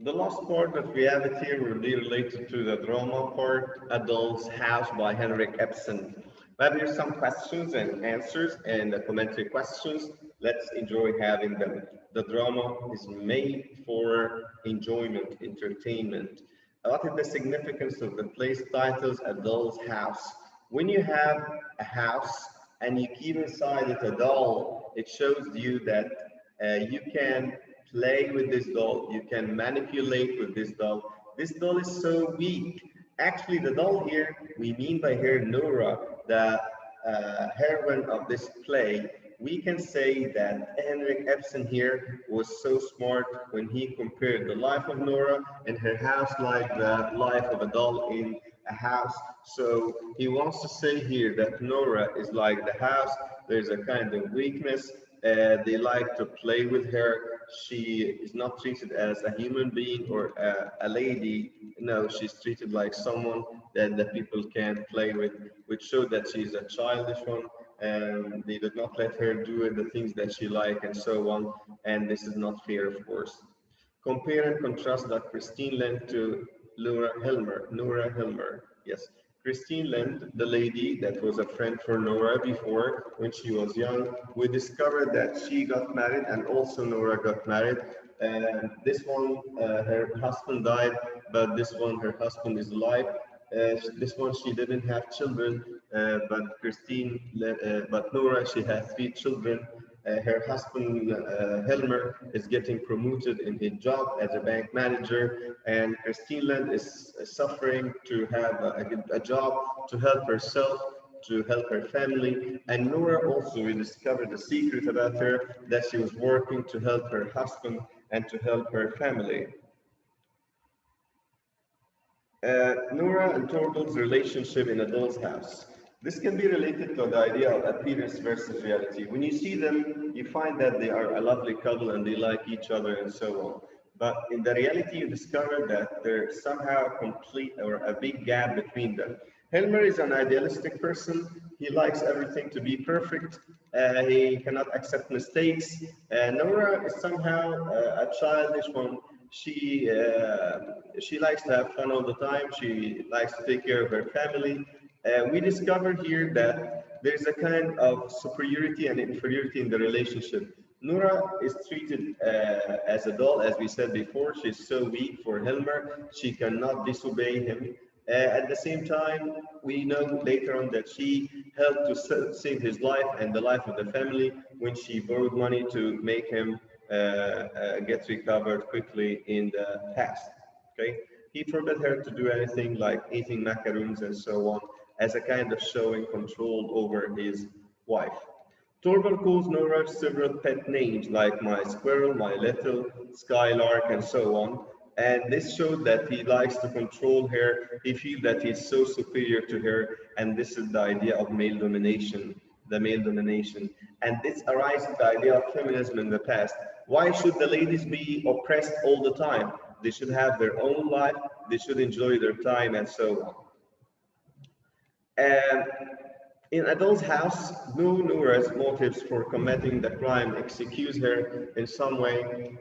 The last part that we have it here will be related to the drama part, Adolf's House by Henrik Ibsen. We have here some questions and answers and the commentary questions. Let's enjoy having them. The drama is made for enjoyment, entertainment. What is the significance of the play's titles Adolf's House? When you have a house and you keep inside it a doll, it shows you that you can play with this doll, you can manipulate with this doll. This doll is so weak. Actually, the doll here, we mean by here Nora, the heroine of this play. We can say that Henrik Ibsen here was so smart when he compared the life of Nora and her house like the life of a doll in a house. So he wants to say here that Nora is like the house. There's a kind of weakness. They like to play with her. She is not treated as a human being or a lady. No, she's treated like someone that the people can play with, which show that she's a childish one. And they did not let her do the things that she like and so on. And this is not fair, of course. Compare and contrast that Christine Lent to Laura Helmer. Nora Helmer. Yes. Christine Lent, the lady that was a friend for Nora before when she was young, we discovered that she got married and also Nora got married. And this one, her husband died, but this one, her husband is alive. This one, she didn't have children, but Nora, she has 3 children. Her husband, Helmer, is getting promoted in his job as a bank manager, and Christine Land is suffering to have a job to help herself, to help her family. And Nora also, we discovered a secret about her that she was working to help her husband and to help her family. Nora and Torvald's relationship in a doll's house. This can be related to the idea of appearance versus reality. When you see them, you find that they are a lovely couple and they like each other and so on. But in the reality, you discover that there's somehow a complete or a big gap between them. Helmer is an idealistic person. He likes everything to be perfect. He cannot accept mistakes. Nora is somehow a childish one. She likes to have fun all the time. She likes to take care of her family. We discover here that there's a kind of superiority and inferiority in the relationship. Nora is treated as a doll, as we said before. She's so weak for Helmer. She cannot disobey him. At the same time, we know later on that she helped to save his life and the life of the family when she borrowed money to make him get recovered quickly in the past. Okay, he forbade her to do anything like eating macaroons and so on, as a kind of showing control over his wife. Torvald calls Nora several pet names like my squirrel, my little skylark, and so on. And this showed that he likes to control her. He feels that he's so superior to her. And this is the idea of male domination, the male domination. And this arises the idea of feminism in the past. Why should the ladies be oppressed all the time? They should have their own life. They should enjoy their time and so on. And in Adele's house, Nora's motives for committing the crime excuse her in some way.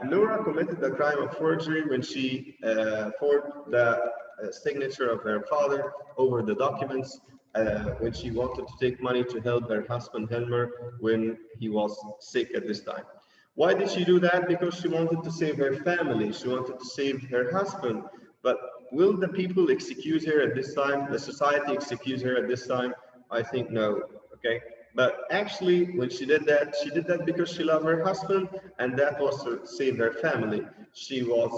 Nora committed the crime of forgery when she forged the signature of her father over the documents when she wanted to take money to help her husband Helmer when he was sick at this time. Why did she do that? Because she wanted to save her family. She wanted to save her husband. But will the people excuse her at this time? The society excuse her at this time? I think no. Okay. But actually, when she did that because she loved her husband, and that was to save her family. She was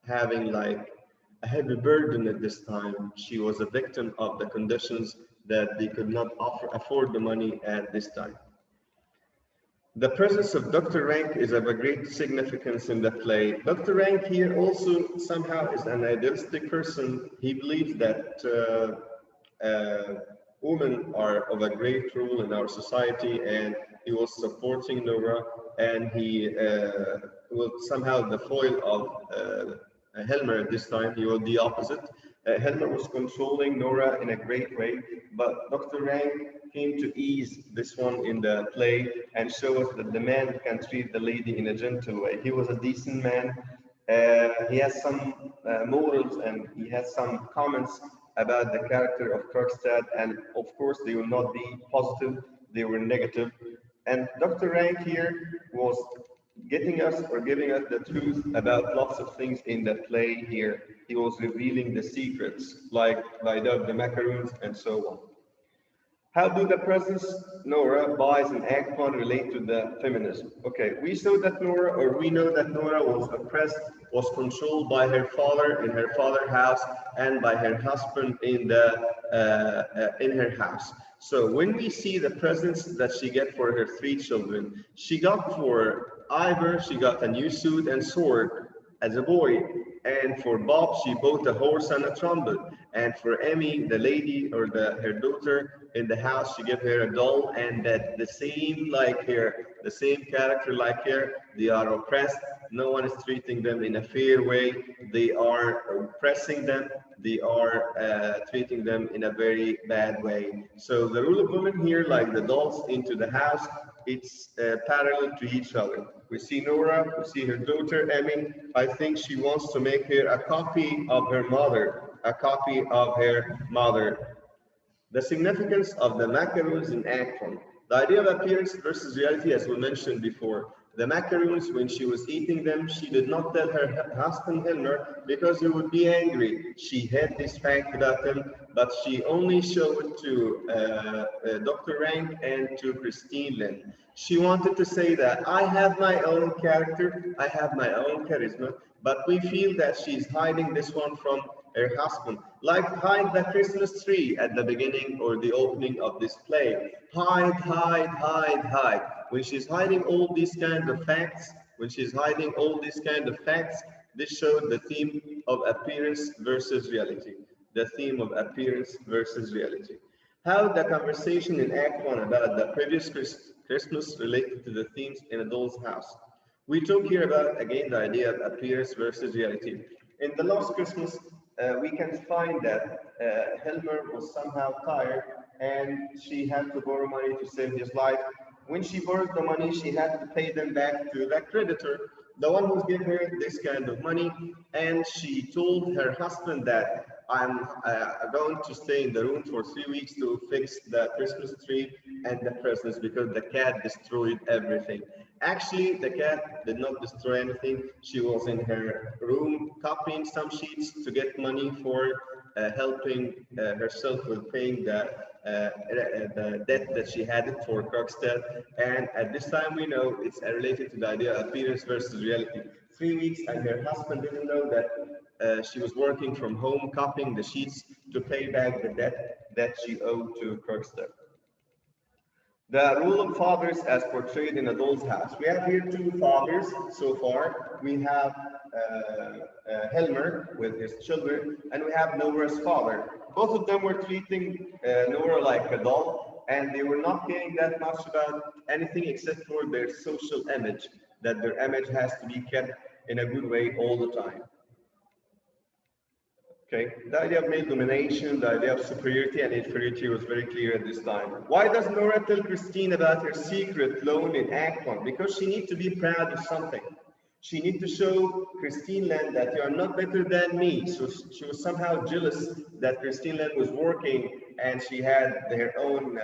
having like a heavy burden at this time. She was a victim of the conditions that they could not afford the money at this time. The presence of Dr. Rank is of a great significance in the play. Dr. Rank here also somehow is an idealistic person. He believes that women are of a great role in our society, and he was supporting Nora, and he was somehow the foil of Helmer at this time. He was the opposite. Helmer was controlling Nora in a great way, but Dr. Rank came to ease this one in the play and show us that the man can treat the lady in a gentle way. He was a decent man. He has some morals and he has some comments about the character of Krogstad, and of course they will not be positive, they were negative. And Dr. Rank here was getting us or giving us the truth about lots of things in the play here. He was revealing the secrets, like the macaroons and so on. How do the presence Nora buys and act on relate to the feminism? Okay, we saw that Nora, or we know that Nora was oppressed, was controlled by her father in her father's house and by her husband in her house. So when we see the presents that she get for her three children, she got for Ivor, she got a new suit and sword as a boy. And for Bob, she bought a horse and a trumpet. And for Emmy, the lady or her daughter in the house, she gave her a doll. And that the same like her, the same character like her, they are oppressed. No one is treating them in a fair way. They are oppressing them. They are treating them in a very bad way. So the rule of women here, like the dolls into the house, it's parallel to each other. We see Nora, we see her daughter, Emmy. I think she wants to make her a copy of her mother, a copy of her mother. The significance of the macaroons in Act 1. The idea of appearance versus reality, as we mentioned before. The macaroons, when she was eating them, she did not tell her husband Hilmer because he would be angry. She hid this fact about him, but she only showed it to Dr. Rank and to Christine Lynn. She wanted to say that I have my own character, I have my own charisma, but we feel that she's hiding this one from her husband. Like hide the Christmas tree at the beginning or the opening of this play. Hide, hide, hide, hide. When she's hiding all these kind of facts, this showed the theme of appearance versus reality. The theme of appearance versus reality. How the conversation in Act 1 about the previous Christmas related to the themes in a doll's house. We talk here about, again, the idea of appearance versus reality. In the last Christmas, we can find that Helmer was somehow tired and she had to borrow money to save his life. When she borrowed the money, she had to pay them back to the creditor, the one who gave her this kind of money. And she told her husband that I'm going to stay in the room for 3 weeks to fix the Christmas tree and the presents because the cat destroyed everything. Actually, the cat did not destroy anything. She was in her room copying some sheets to get money for helping herself with paying the debt that she had for Krogstad. And at this time, we know it's related to the idea of appearance versus reality. 3 weeks, and her husband didn't know that she was working from home, copying the sheets to pay back the debt that she owed to Krogstad. The role of fathers as portrayed in a doll's house. We have here two fathers so far. We have Helmer with his children, and we have Nora's father. Both of them were treating Nora like a doll, and they were not caring that much about anything except for their social image, that their image has to be kept in a good way all the time. Okay, the idea of male domination, the idea of superiority and inferiority was very clear at this time. Why does Nora tell Christine about her secret loan in Act 1? Because she needs to be proud of something. She needs to show Christine Land that you are not better than me. So she was somehow jealous that Christine Land was working and she had her own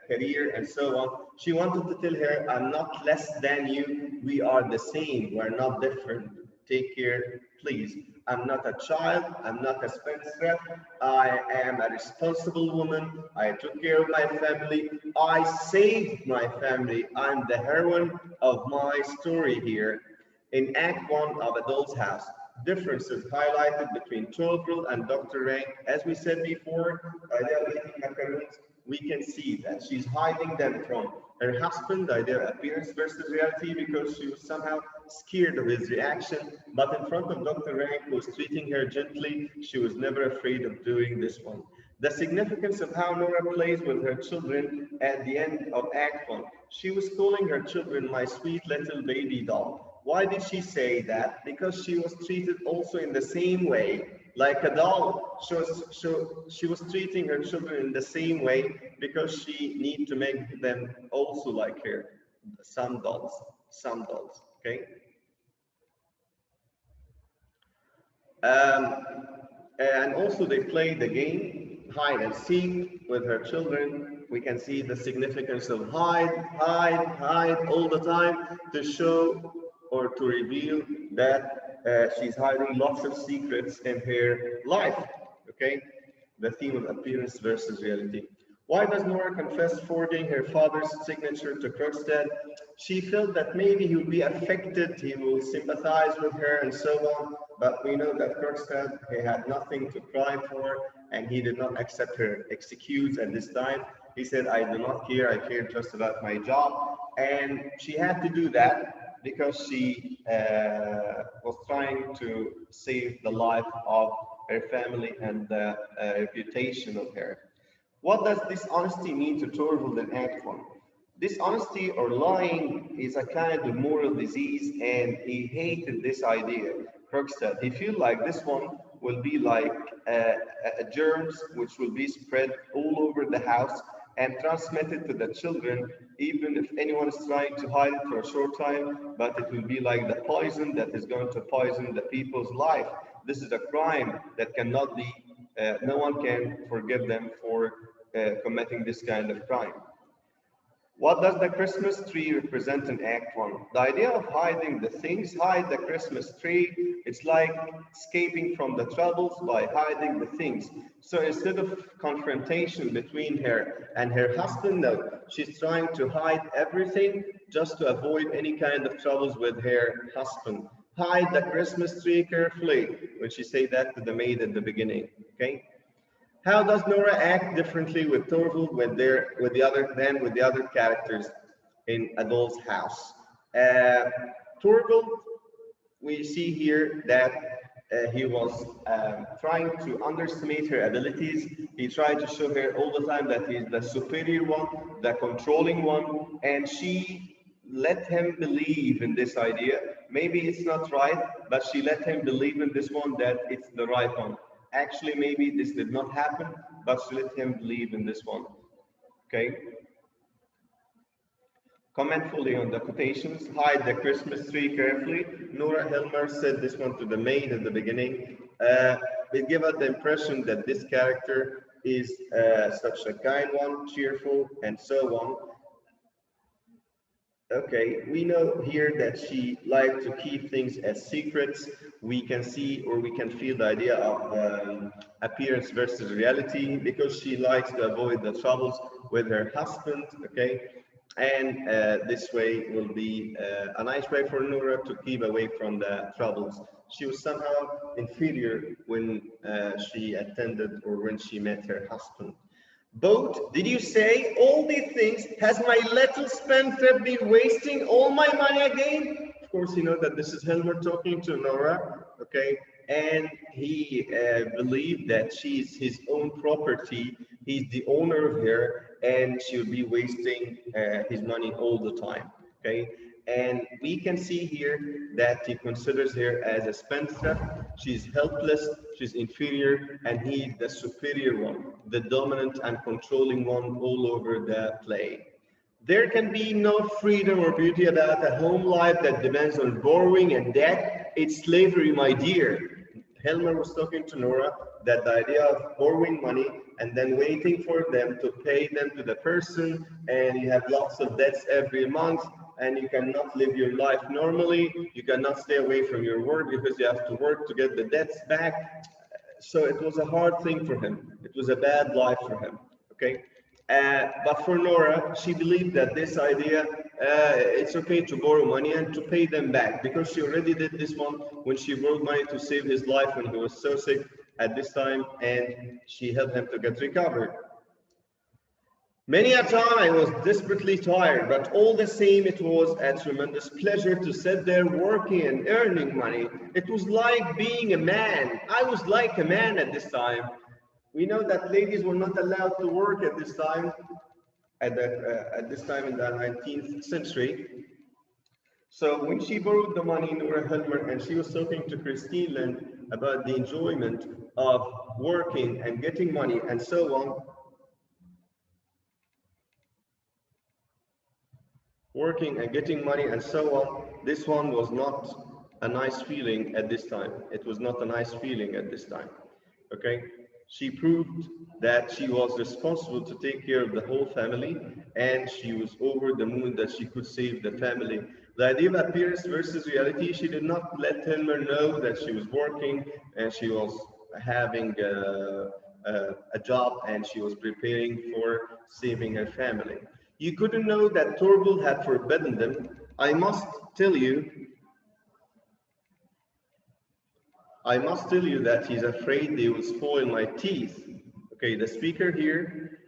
career and so on. She wanted to tell her, I'm not less than you. We are the same. We're not different. Take care, please. I'm not a child. I'm not a spendthrift. I am a responsible woman. I took care of my family. I saved my family. I'm the heroine of my story here. In Act 1 of A Doll's House, differences highlighted between Togrel and Dr. Rank. As we said before, by the eating macaroons, we can see that she's hiding them from her husband, the idea of appearance versus reality, because she was somehow scared of his reaction. But in front of Dr. Rank, who was treating her gently, she was never afraid of doing this one. The significance of how Nora plays with her children at the end of Act 1. She was calling her children my sweet little baby doll. Why did she say that? Because she was treated also in the same way, like a doll. She was treating her children in the same way because she needed to make them also like her. Some dolls, okay? Um, and also they play the game hide and seek with her children. We can see the significance of hide, hide, hide all the time to show or to reveal that she's hiding lots of secrets in her life. Okay, the theme of appearance versus reality. Why does Nora confess forging her father's signature to Krogstad? She felt that maybe he would be affected, he will sympathize with her and so on, but we know that Krogstad, he had nothing to cry for and he did not accept her excuse at this time. He said, I do not care, I care just about my job. And she had to do that because she was trying to save the life of her family and the reputation of her. What does dishonesty mean to Torvald and Act 1? Dishonesty or lying is a kind of moral disease, and he hated this idea. Krogstad, he feel like this one will be like germs which will be spread all over the house and transmitted to the children, even if anyone is trying to hide it for a short time, but it will be like the poison that is going to poison the people's life. This is a crime that cannot be, no one can forgive them for committing this kind of crime. What does the Christmas tree represent in Act 1? The idea of hiding the things, hide the Christmas tree. It's like escaping from the troubles by hiding the things. So instead of confrontation between her and her husband, no, she's trying to hide everything just to avoid any kind of troubles with her husband. Hide the Christmas tree carefully, when she said that to the maid at the beginning, okay? How does Nora act differently with Thorvald with the other characters in Adol's house? Thorvald, we see here that he was trying to underestimate her abilities. He tried to show her all the time that he's the superior one, the controlling one, and she let him believe in this idea. Maybe it's not right, but she let him believe in this one that it's the right one. Actually, maybe this did not happen, but she let him believe in this one. Okay. Comment fully on the quotations. Hide the Christmas tree carefully. Nora Helmer said this one to the maid at the beginning. It gave us the impression that this character is such a kind one, cheerful, and so on. Okay, we know here that she liked to keep things as secrets. We can see or we can feel the idea of appearance versus reality because she likes to avoid the troubles with her husband, okay? And this way will be a nice way for Nora to keep away from the troubles. She was somehow inferior when she attended or when she met her husband. Boat, did you say all these things? Has my little spendthrift been wasting all my money again? Of course, you know that this is Helmer talking to Nora, okay? And he believed that she's his own property. He's the owner of her, and she'll be wasting his money all the time, okay? And we can see here that he considers her as a spendthrift. She's helpless, she's inferior, and he's the superior one, the dominant and controlling one all over the play. There can be no freedom or beauty about a home life that depends on borrowing and debt. It's slavery, my dear. Helmer was talking to Nora that the idea of borrowing money and then waiting for them to pay them to the person, and you have lots of debts every month, and you cannot live your life normally. You cannot stay away from your work because you have to work to get the debts back. So it was a hard thing for him. It was a bad life for him, okay? But for Nora, she believed that this idea, it's okay to borrow money and to pay them back because she already did this one when she borrowed money to save his life when he was so sick at this time, and she helped him to get recovered. Many a time I was desperately tired, but all the same it was a tremendous pleasure to sit there working and earning money. It was like being a man. I was like a man at this time. We know that ladies were not allowed to work at this time, at this time in the 19th century. So when she borrowed the money, Nora Helmer, and she was talking to Christine Lynn about the enjoyment of working and getting money and so on, working and getting money and so on, this one was not a nice feeling at this time. It was not a nice feeling at this time. Okay, she proved that she was responsible to take care of the whole family, and she was over the moon that she could save the family. The idea of appearance versus reality, she did not let Hilmer know that she was working and she was having a job and she was preparing for saving her family. You couldn't know that Torvald had forbidden them. Tell you, I must tell you that he's afraid they will spoil my teeth. Okay, the speaker here.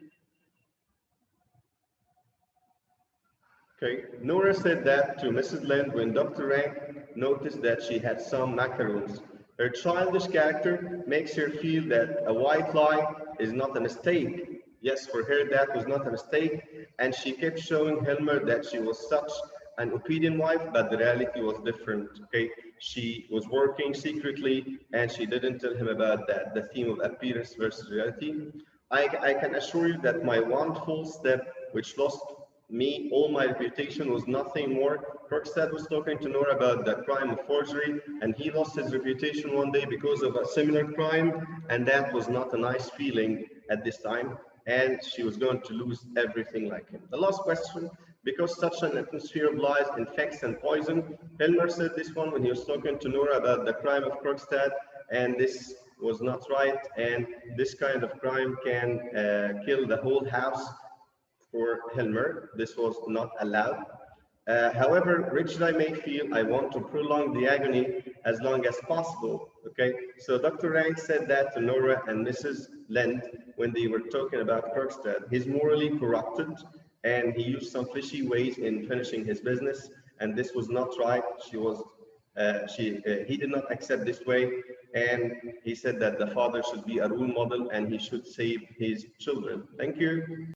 Okay, Nora said that to Mrs. Lind when Dr. Rank noticed that she had some macaroons. Her childish character makes her feel that a white lie is not a mistake. Yes, for her that was not a mistake, and she kept showing Helmer that she was such an obedient wife, but the reality was different. Okay, she was working secretly, and she didn't tell him about that. The theme of appearance versus reality. I can assure you that my one false step, which lost me, all my reputation, was nothing more. Krogstad was talking to Nora about the crime of forgery, and he lost his reputation one day because of a similar crime, and that was not a nice feeling at this time, and she was going to lose everything like him. The last question, because such an atmosphere of lies infects and poison, Helmer said this one when he was talking to Nora about the crime of Krogstad, and this was not right, and this kind of crime can kill the whole house. For Helmer, this was not allowed. However, rich I may feel, I want to prolong the agony as long as possible. Okay, so Dr. Rank said that to Nora and Mrs. Lind when they were talking about Krogstad. He's morally corrupted and he used some fishy ways in finishing his business, and this was not right. He did not accept this way, and he said that the father should be a role model and he should save his children. Thank you.